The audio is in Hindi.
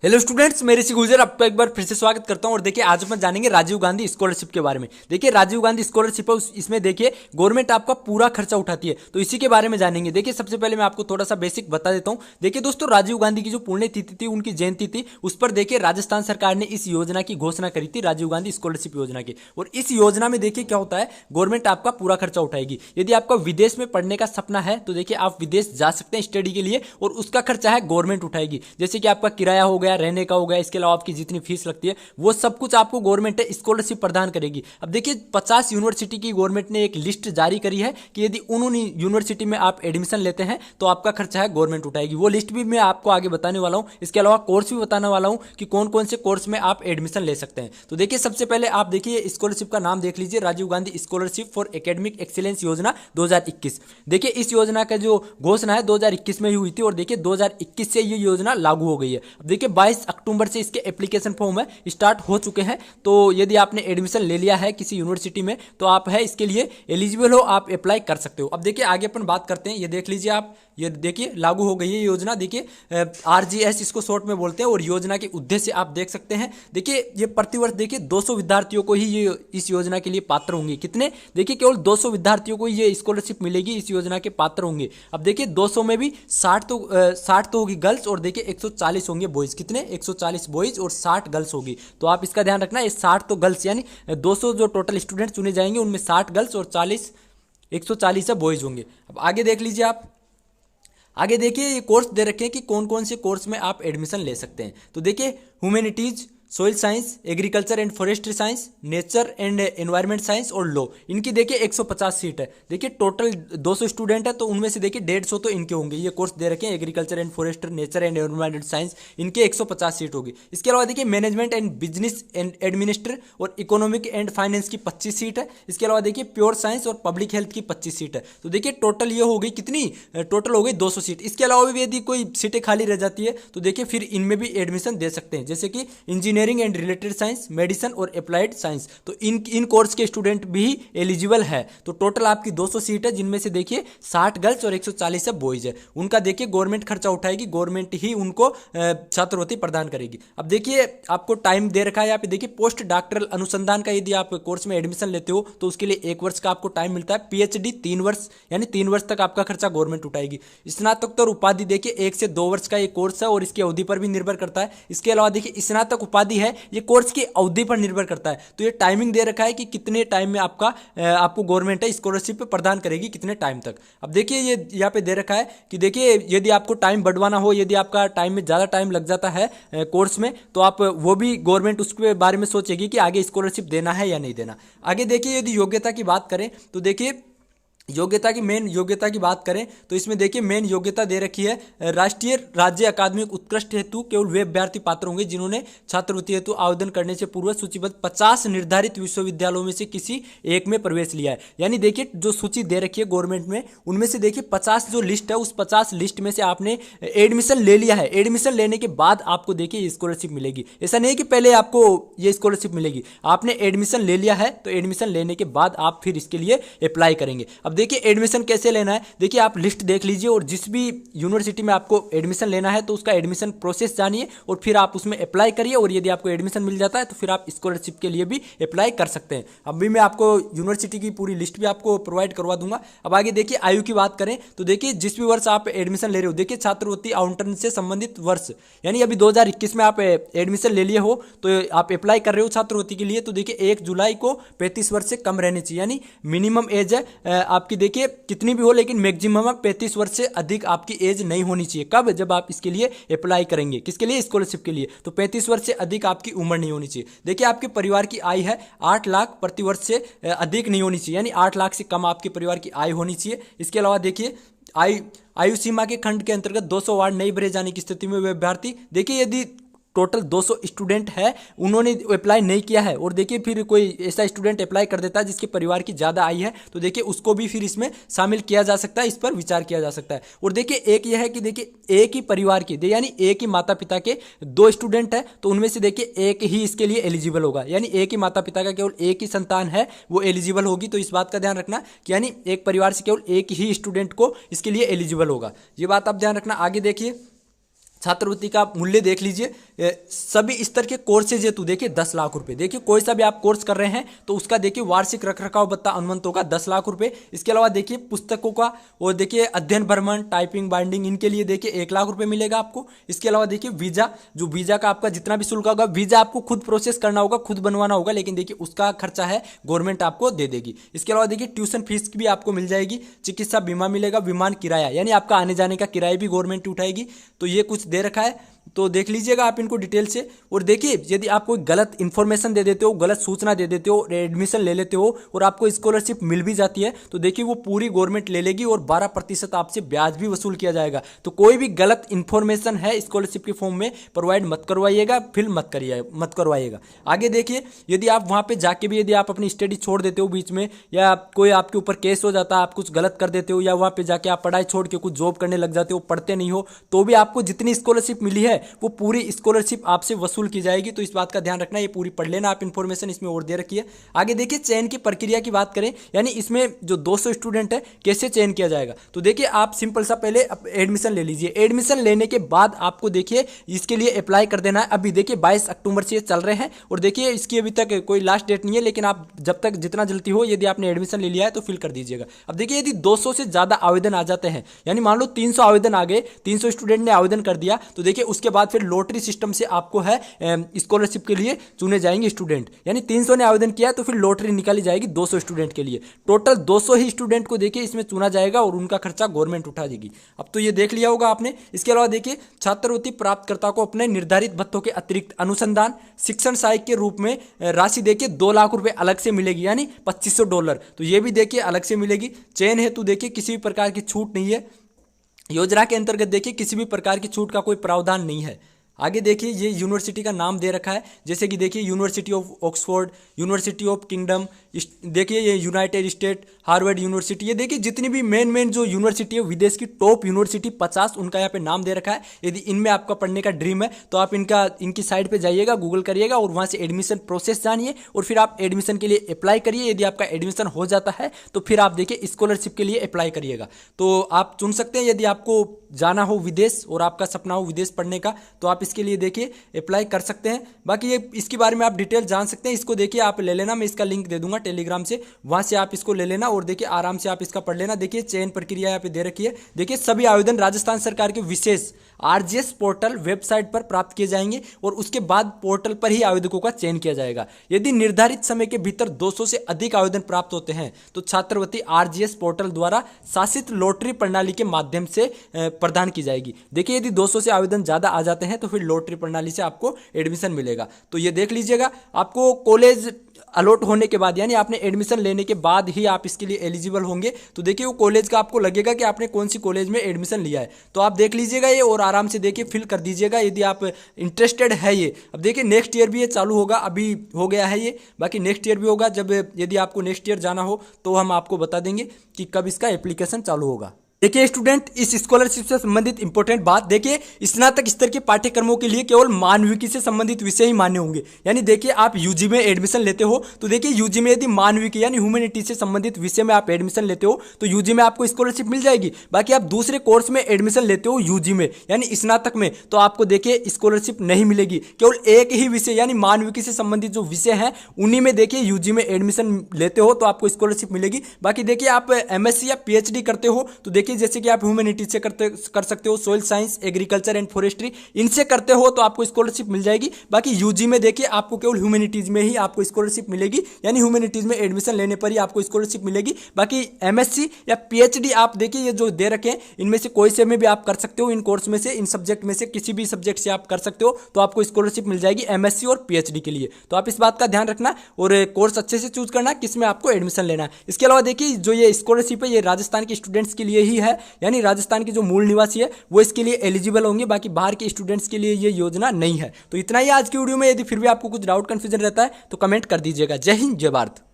हेलो स्टूडेंट्स, मेरे से गुजर आपका एक बार फिर से स्वागत करता हूं। और देखिए आज अपन जानेंगे राजीव गांधी स्कॉलरशिप के बारे में। देखिए राजीव गांधी स्कॉलरशिप है, इसमें देखिए गवर्नमेंट आपका पूरा खर्चा उठाती है, तो इसी के बारे में जानेंगे। देखिए सबसे पहले मैं आपको थोड़ा सा बेसिक बता देता हूं। देखिए दोस्तों, राजीव गांधी की जो पुण्यतिथि थी, उनकी जयंती थी, उस पर देखिए राजस्थान सरकार ने इस योजना की घोषणा करी थी, राजीव गांधी स्कॉलरशिप योजना की। और इस योजना में देखिए क्या होता है, गवर्नमेंट आपका पूरा खर्चा उठाएगी। यदि आपका विदेश में पढ़ने का सपना है तो देखिए आप विदेश जा सकते हैं स्टडी के लिए, और उसका खर्चा है गवर्नमेंट उठाएगी। जैसे कि आपका किराया हो गया, रहने का हो गया, इसके अलावा आपकी जितनी फीस लगती है वो सब कुछ आपको गवर्नमेंट स्कॉलरशिप प्रदान करेगी। अब देखिए 50 यूनिवर्सिटी की गवर्नमेंट ने एक लिस्ट जारी करी है कि यदि उन यूनिवर्सिटी में आप एडमिशन लेते हैं तो आपका खर्चा है गवर्नमेंट उठाएगी। वो लिस्ट भी मैं आपको आगे बताने वाला हूं। इसके अलावा कोर्स भी बताने वाला हूं कि कौन कौन से कोर्स में आप एडमिशन ले सकते हैं। तो देखिए सबसे पहले आप देखिए स्कॉलरशिप का नाम देख लीजिए, Rajiv Gandhi scholarship for academic excellence योजना 2021। देखिए इस योजना का जो घोषणा है 2021 में ही हुई थी, और देखिए 2021 से ये योजना लागू हो गई है। अब देखिए 22 अक्टूबर से इसके एप्लीकेशन फॉर्म है स्टार्ट हो चुके हैं। तो यदि आपने एडमिशन ले लिया है किसी यूनिवर्सिटी में तो आप है इसके लिए एलिजिबल हो, आप अप्लाई कर सकते हो। अब देखिए आगे अपन बात करते हैं। ये देख लीजिए आप, ये देखिए लागू हो गई है योजना। देखिए आरजीएस इसको शॉर्ट में बोलते हैं, और योजना के उद्देश्य आप देख सकते हैं। देखिए ये प्रतिवर्ष देखिए 200 विद्यार्थियों को ही ये इस योजना के लिए पात्र होंगे। कितने? देखिए केवल 200 विद्यार्थियों को ये स्कॉलरशिप मिलेगी, इस योजना के पात्र होंगे। अब देखिए 200 में भी 60 तो होगी गर्ल्स, और देखिए 140 होंगे बॉयज। कितने? 140 बॉयज और 60 गर्ल्स होगी। तो आप इसका ध्यान रखना, ये 60 तो गर्ल्स, यानी 200 जो टोटल स्टूडेंट चुने जाएंगे उनमें 60 गर्ल्स और 140 बॉयज होंगे। अब आगे देख लीजिए आप, आगे देखिए ये कोर्स दे रखे हैं कि कौन कौन से कोर्स में आप एडमिशन ले सकते हैं। तो देखिए humanities, soil science, agriculture and forestry science, nature and environment science और लॉ, इनकी देखिए 150 सीट है। देखिए टोटल 200 स्टूडेंट है, तो उनमें से देखिए 150 तो इनके होंगे। ये कोर्स दे रखे हैं agriculture and forestry, nature and environment science, इनके 150 सीट होगी। इसके अलावा देखिए management and business and administrator और इकोनॉमिक एंड फाइनेंस की 25 सीट है। इसके अलावा देखिए प्योर साइंस और पब्लिक हेल्थ की 25 सीट है। तो देखिए टोटल ये हो गई कितनी? टोटल हो गई 200 सीट। इसके अलावा भी यदि कोई सीटें खाली रह जाती है तो देखिए फिर इनमें भी एडमिशन दे सकते हैं, जैसे कि engineering and related science, medicine और अप्लाइड साइंस। तो इन कोर्स के स्टूडेंट भी एलिजिबल है। तो टोटल आपकी 200 सीट है, जिनमें से देखिए 60 गर्ल्स और 140 बॉयज है। उनका देखिए गवर्नमेंट खर्चा उठाएगी, गवर्नमेंट ही उनको छात्रवृत्ति प्रदान करेगी। अब देखिए आपको टाइम दे रखा है यहाँ पे, देखिए पोस्ट डॉक्टरल अनुसंधान का यदि आप कोर्स में एडमिशन लेते हो तो उसके लिए 1 वर्ष का आपको टाइम मिलता है। पीएचडी 3 वर्ष, यानी 3 वर्ष तक आपका खर्चा गवर्नमेंट उठाएगी। स्नातकोत्तर उपाधि देखिए 1 से 2 वर्ष का ये कोर्स है, और इसकी अवधि पर भी निर्भर करता है। इसके अलावा देखिए स्नातक उपाधि है, ये कोर्स की अवधि पर निर्भर करता है। तो ये टाइमिंग दे रखा है कि कितने टाइम में आपको गवर्नमेंट है स्कॉलरशिप प्रदान करेगी, कितने टाइम तक। अब देखिए ये यहाँ पे दे रखा है कि देखिए यदि आपको टाइम बढ़वाना हो, यदि आपका टाइम में ज़्यादा टाइम लग जाता है कोर्स में, तो आप वो भी गवर्नमेंट उसके बारे में सोचेगी कि आगे स्कॉलरशिप देना है या नहीं देना। आगे देखिए यदि योग्यता की बात करें तो देखिए मेन योग्यता की बात करें तो इसमें देखिए मेन योग्यता दे रखी है राष्ट्रीय राज्य अकादमिक उत्कृष्ट हेतु केवल वे अभ्यर्थी पात्र होंगे जिन्होंने छात्रवृत्ति हेतु आवेदन करने से पूर्व सूचीबद्ध 50 निर्धारित विश्वविद्यालयों में से किसी एक में प्रवेश लिया है। यानी देखिए जो सूची दे रखी है गवर्नमेंट में, उनमें से देखिए 50 जो लिस्ट है, उस 50 लिस्ट में से आपने एडमिशन ले लिया है। एडमिशन लेने के बाद आपको देखिए स्कॉलरशिप मिलेगी। ऐसा नहीं है कि पहले आपको ये स्कॉलरशिप मिलेगी, आपने एडमिशन ले लिया है तो एडमिशन लेने के बाद आप फिर इसके लिए अप्लाई करेंगे। अब देखिए एडमिशन कैसे लेना है, देखिए आप लिस्ट देख लीजिए, और जिस भी यूनिवर्सिटी में आपको एडमिशन लेना है तो उसका एडमिशन प्रोसेस जानिए, और फिर आप उसमें अप्लाई करिए। और यदि आपको एडमिशन मिल जाता है तो फिर आप स्कॉलरशिप के लिए भी अप्लाई कर सकते हैं। अभी मैं आपको यूनिवर्सिटी की पूरी लिस्ट भी आपको प्रोवाइड करवा दूंगा। अब आगे देखिए आयु की बात करें तो देखिए जिस भी वर्ष आप एडमिशन ले रहे हो, देखिए छात्रवृत्ति आवंटन से संबंधित वर्ष, यानी अभी 2021 में आप एडमिशन ले लिए हो तो आप अप्लाई कर रहे हो छात्रवृत्ति के लिए, तो देखिए 1 जुलाई को 35 वर्ष से कम रहनी चाहिए। यानी मिनिमम एज है आपकी देखिए कितनी भी हो, लेकिन मैक्सिमम 35 वर्ष से अधिक आपकी एज नहीं होनी चाहिए। कब? जब आप इसके लिए अप्लाई करेंगे, किसके लिए? स्कॉलरशिप के लिए। तो 35 वर्ष से अधिक आपकी उम्र नहीं होनी चाहिए। देखिए आपके परिवार की आय है 8 लाख प्रति वर्ष से अधिक नहीं होनी चाहिए, यानी 8 लाख से कम आपके परिवार की आय होनी चाहिए। इसके अलावा देखिए आयु सीमा के खंड के अंतर्गत 200 वार्ड नहीं भरे जाने की स्थिति में वे अभ्यर्थी, देखिए यदि टोटल 200 स्टूडेंट है, उन्होंने अप्लाई नहीं किया है, और देखिए फिर कोई ऐसा स्टूडेंट अप्लाई कर देता है जिसके परिवार की ज़्यादा आय है, तो देखिए उसको भी फिर इसमें शामिल किया जा सकता है, इस पर विचार किया जा सकता है। और देखिए एक यह है कि देखिए एक ही परिवार के, यानी एक ही माता पिता के 2 स्टूडेंट है, तो उनमें से देखिए एक ही इसके लिए एलिजिबल होगा। यानी एक ही माता पिता का केवल एक ही संतान है वो एलिजिबल होगी। तो इस बात का ध्यान रखना कि यानी एक परिवार से केवल एक ही स्टूडेंट को इसके लिए एलिजिबल होगा, ये बात आप ध्यान रखना। आगे देखिए छात्रवृत्ति का मूल्य देख लीजिए, सभी स्तर के कोर्सेज हेतु देखिए 10 लाख रुपए। देखिए कोई सा भी आप कोर्स कर रहे हैं तो उसका देखिए वार्षिक रखरखाव भत्ता अनुबंध होगा 10 लाख रुपए। इसके अलावा देखिए पुस्तकों का और देखिए अध्ययन भ्रमण, टाइपिंग, बाइंडिंग, इनके लिए देखिए 1 लाख रुपए मिलेगा आपको। इसके अलावा देखिए वीजा, जो वीजा का आपका जितना भी शुल्क होगा, वीजा आपको खुद प्रोसेस करना होगा, खुद बनवाना होगा, लेकिन देखिए उसका खर्चा है गवर्नमेंट आपको दे देगी। इसके अलावा देखिए ट्यूशन फीस भी आपको मिल जाएगी, चिकित्सा बीमा मिलेगा, विमान किराया यानी आपका आने जाने का किराया भी गवर्नमेंट उठाएगी। तो ये कुछ दे रखा है, तो देख लीजिएगा आप इनको डिटेल से। और देखिए यदि आप कोई गलत इन्फॉर्मेशन दे देते हो, गलत सूचना दे देते हो, एडमिशन ले लेते हो और आपको स्कॉलरशिप मिल भी जाती है तो देखिए वो पूरी गवर्नमेंट ले लेगी और 12% आपसे ब्याज भी वसूल किया जाएगा। तो कोई भी गलत इन्फॉर्मेशन है स्कॉलरशिप के फॉर्म में प्रोवाइड मत करवाइएगा, फिल मत करवाइएगा। आगे देखिए यदि आप वहां पे जाके भी यदि आप अपनी स्टडी छोड़ देते हो बीच में, या कोई आपके ऊपर केस हो जाता है, आप कुछ गलत कर देते हो, या वहां पे जाके आप पढ़ाई छोड़ के कुछ जॉब करने लग जाते हो, पढ़ते नहीं हो, तो भी आपको जितनी स्कॉलरशिप मिली है वो पूरी स्कॉलरशिप आपसे वसूल की जाएगी। तो इस बात का ध्यान रखना, ये पूरी पढ़ लेना आप, इंफॉर्मेशन इसमें और दे रखी है। आगे देखिए चयन की प्रक्रिया की बात करें, यानी इसमें जो 200 स्टूडेंट है कैसे चयन किया जाएगा। तो देखिए आप सिंपल सा पहले एडमिशन ले लीजिए। एडमिशन लेने के बाद आपको देखिए इसके लिए अप्लाई कर देना है। अभी देखिए 22 अक्टूबर से चल रहे हैं और देखिए इसकी अभी तक कोई लास्ट डेट नहीं है, लेकिन आप जब तक जितना जल्दी हो, यदि आपने एडमिशन ले लिया है तो फिल कर दीजिएगा। अब देखिए यदि 200 से ज्यादा आवेदन आ जाते हैं, यानी मान लो 300 आवेदन आ गए, 300 स्टूडेंट ने आवेदन कर दिया, तो देखिए उसके बाद फिर लॉटरी सिस्टम से आपको है स्कॉलरशिप के लिए चुने जाएंगे स्टूडेंट। यानी 300 ने आवेदन किया तो फिर लॉटरी निकाली जाएगी 200 स्टूडेंट के लिए। टोटल 200 ही स्टूडेंट को देखिए इसमें चुना जाएगा और उनका खर्चा गवर्नमेंट उठा देगी। अब तो ये देख लिया होगा आपने। इसके अलावा देखिए छात्रवृत्ति प्राप्तकर्ता को अपने निर्धारित भत्तों के अतिरिक्त अनुसंधान शिक्षण सहायक के रूप में राशि देखिए 2 लाख रुपए अलग से मिलेगी, यानी $2500। तो ये भी देखिए अलग से मिलेगी। चयन हेतु देखिए किसी भी प्रकार की छूट नहीं है। योजना के अंतर्गत देखिए किसी भी प्रकार की छूट का कोई प्रावधान नहीं है। आगे देखिए ये यूनिवर्सिटी का नाम दे रखा है, जैसे कि देखिए university of Oxford, university of kingdom, देखिए ये यूनाइटेड स्टेट, हार्वर्ड यूनिवर्सिटी, ये देखिए जितनी भी मेन जो यूनिवर्सिटी है, विदेश की टॉप यूनिवर्सिटी 50 उनका यहाँ पे नाम दे रखा है। यदि इनमें आपका पढ़ने का ड्रीम है तो आप इनकी साइट पे जाइएगा, गूगल करिएगा और वहाँ से एडमिशन प्रोसेस जानिए और फिर आप एडमिशन के लिए अप्लाई करिए। यदि आपका एडमिशन हो जाता है तो फिर आप देखिए स्कॉलरशिप के लिए अप्लाई करिएगा। तो आप चुन सकते हैं, यदि आपको जाना हो विदेश और आपका सपना हो विदेश पढ़ने का, तो आप इसके लिए देखिए अप्लाई कर सकते हैं। बाकी ये इसके बारे में आप डिटेल जान सकते हैं। इसको देखिए आप ले लेना, मैं इसका लिंक दे दूंगा टेलीग्राम से, वहां से आप इसको ले लेना और देखिए आराम से आप इसका पढ़ लेना। देखिए चयन प्रक्रिया यहाँ पे दे रखी है। देखिए सभी आवेदन राजस्थान सरकार के विशेष आरजीएस पोर्टल वेबसाइट पर प्राप्त किए जाएंगे और उसके बाद पोर्टल पर ही आवेदकों का चयन किया जाएगा। यदि निर्धारित समय के भीतर 200 से अधिक आवेदन प्राप्त होते हैं तो छात्रवृत्ति आरजीएस पोर्टल द्वारा शासित लॉटरी प्रणाली के माध्यम से प्रदान की जाएगी। देखिए यदि 200 से आवेदन ज्यादा आ जाते हैं तो फिर लॉटरी प्रणाली से आपको एडमिशन मिलेगा। तो ये देख लीजिएगा, आपको कॉलेज अलॉट होने के बाद, यानी आपने एडमिशन लेने के बाद ही आप इसके लिए एलिजिबल होंगे। तो देखिए वो कॉलेज का आपको लगेगा कि आपने कौन सी कॉलेज में एडमिशन लिया है, तो आप देख लीजिएगा ये और आराम से देखिए फिल कर दीजिएगा यदि आप इंटरेस्टेड है ये। अब देखिए नेक्स्ट ईयर भी ये चालू होगा, अभी हो गया है ये, बाकी नेक्स्ट ईयर भी होगा। जब यदि आपको नेक्स्ट ईयर जाना हो तो हम आपको बता देंगे कि कब इसका एप्लीकेशन चालू होगा। देखिए स्टूडेंट, इस स्कॉलरशिप से संबंधित इंपॉर्टेंट बात, देखिए स्नातक स्तर के पाठ्यक्रमों के लिए केवल मानविकी से संबंधित विषय ही मान्य होंगे। यानी देखिए आप यूजी में एडमिशन लेते हो तो देखिए यूजी में यदि मानविकी यानी ह्यूमैनिटी से संबंधित विषय में आप एडमिशन लेते हो तो यूजी में आपको स्कॉलरशिप मिल जाएगी। बाकी आप दूसरे कोर्स में एडमिशन लेते हो यूजी में यानी स्नातक में, तो आपको देखिए स्कॉलरशिप नहीं मिलेगी। केवल एक ही विषय यानी मानविकी से संबंधित जो विषय हैं उन्हीं में देखिए यूजी में एडमिशन लेते हो तो आपको स्कॉलरशिप मिलेगी। बाकी देखिए आप एमएससी या पीएचडी करते हो तो देखिए जैसे कि आप ह्यूमैनिटीज से कर सकते हो, soil science, agriculture and forestry, इनसे करते हो तो आपको स्कॉलरशिप मिल जाएगी। बाकी यूजी में देखिए आपको केवल ह्यूमैनिटीज में ही आपको स्कॉलरशिप मिलेगी, यानी ह्यूमैनिटीज में एडमिशन लेने पर ही आपको स्कॉलरशिप मिलेगी। बाकी एमएससी या पीएचडी आप देखिए ये जो दे रखे हैं इनमें से कोई से में भी आप कर सकते हो, इन कोर्स में से, इन सब्जेक्ट में से किसी भी सब्जेक्ट से आप कर सकते हो तो आपको स्कॉलरशिप मिल जाएगी एमएससी और पीएचडी के लिए। तो आप इस बात का ध्यान रखना और कोर्स अच्छे से चूज करना किसमें आपको एडमिशन लेना है। इसके अलावा देखिए जो ये स्कॉलरशिप है ये राजस्थान के स्टूडेंट्स के लिए ही है, यानी राजस्थान के जो मूल निवासी है वो इसके लिए एलिजिबल होंगे। बाकी बाहर के स्टूडेंट्स के लिए ये योजना नहीं है। तो इतना ही आज की वीडियो में। यदि फिर भी आपको कुछ डाउट कंफ्यूजन रहता है तो कमेंट कर दीजिएगा। जय हिंद, जय भारत।